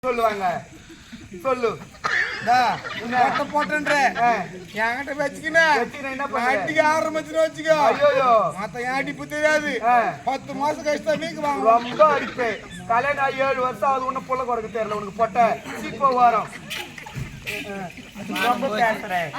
சொல்லுவாங்க. சொல்லு. போட்ட போட்டன்ற என்கிட்ட வச்சுக்கினா என்ன ஆட்டிக்கு ஆரம்பிச்சுன்னு வச்சுக்கோ. ஐயோ மத்த ஆட்டிப்பு தெரியாது. 10 மாசம் கழிச்சு தான் வீக்கு வாங்க. ரொம்ப அடிப்பேன். கல்யாணம் 7 வருஷம் ஆகுது, ஒன்னும் புள்ள குறைக்க தெரியல உனக்கு. பொட்ட இப்போ வரும். ரொம்ப பேசுறேன்.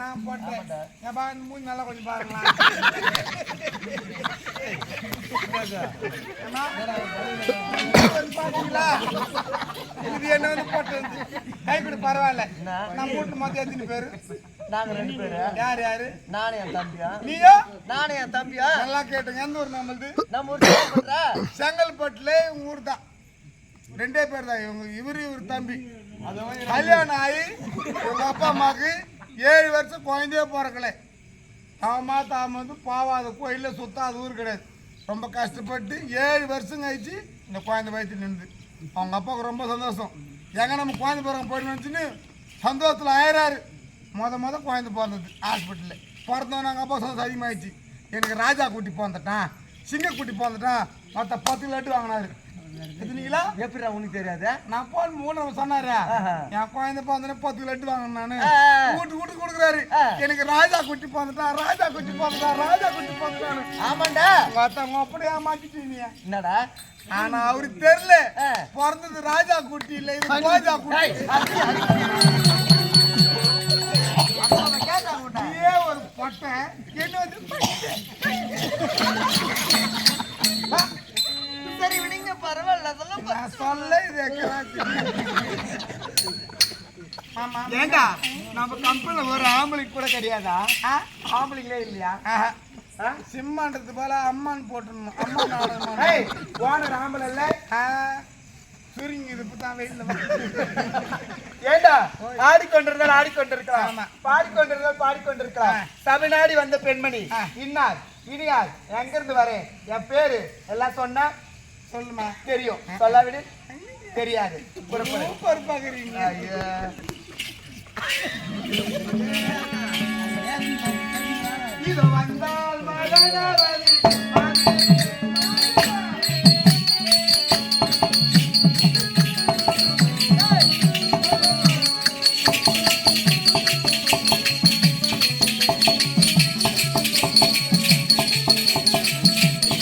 நான் போட்டேன். மூஞ்சி நல்லா கொஞ்சம் பாருங்களா. இது என்ன வந்து போட்டு கைப்பிடி பரவாயில்ல. நான் போட்டு மொத்தம் எத்தனை பேரு? நாங்க 2 பேரு. யாரு யாரு? நானும் என் தம்பியா. நீயோ? நானும் என் தம்பியா. நல்லா கேட்டுங்க. எந்த ஊர் நம்மளுது? நம்ம ஊர் செங்கல்பட்டுல இவங்க ஊர் தான். 2 பேர் தான். இவரு தம்பி. கல்யாணம் ஆகி எங்க அப்பா அம்மாவுக்கு 7 வருஷம் குழந்தையே பிறக்கல. தாம வந்து பாவாத கோயில சுத்தாத ஊர் கிடையாது. ரொம்ப கஷ்டப்பட்டு 7 வருஷம் கழிச்சு இந்த குழந்தை வயிற்று நின்று அவங்க அப்பாவுக்கு ரொம்ப சந்தோஷம். எங்க நம்ம குழந்தை பிறகு போயிட்டு வந்துச்சுன்னு சந்தோஷத்தில் ஆயிராரு. முத குழந்தை பிறந்தது ஹாஸ்பிட்டலில். பிறந்தவன் எங்கள் அப்பா சந்தோஷம் அதிகமாகிடுச்சு. எனக்கு ராஜா குட்டி பிறந்துட்டான், சிங்க குட்டி பிறந்துட்டான், மொத்த 10 லட்டு வாங்கினாரு. எத்தனைங்களா? எப்படி உனக்கு தெரியாது? நான் போன் மூணு சொன்னாரு என் குழந்தை பிறந்தன 10 லட்டு வாங்கினேன். நானு வீட்டு கொடுக்குறாரு. எனக்கு ராஜா குட்டி பிறந்துட்டான், ராஜா குட்டி பிறந்துட்டான், ராஜா குட்டி பிறந்துட்டான். ஆமாண்டா. மத்தவங்க அப்படியே மாத்திட்டீங்க. என்னடா? ஆனா அவருக்கு தெரியல பிறந்தது ராஜா குட்டி இல்ல, இது ராஜா குட்டி. ஒரு பொட்டை என்ன வந்து சரி விடுங்க, பரவாயில்ல. அதெல்லாம் நான் சொல்ல இது ஏண்டா நம்ம கம்பெனில ஒரு ஆம்பளைக்கு கூட கிடையாதா? ஆம்பளைங்களே இல்லையா? சிம்மான்றது போல அம்மான்னு போட்டுருணும். அம்மா ஓனர் ஆம்பளை இல்ல. சுருங்கி இது தான் வெயில. ஏண்டா ஆடிக்கொண்டிருக்கலாம், பாடிக்கொண்டிருந்தால் பாடிக்கொண்டிருக்கலாம். தமிழ்நாடு வந்த பெண்மணி இன்னார் இனியார், எங்க இருந்து வரேன், என் பேரு எல்லாம் சொன்னா சொல்லுமா? தெரியும். சொல்லாவிடு தெரியாது. பொறுப்பாக்குறீங்க. இது வந்தால் மகனாவதி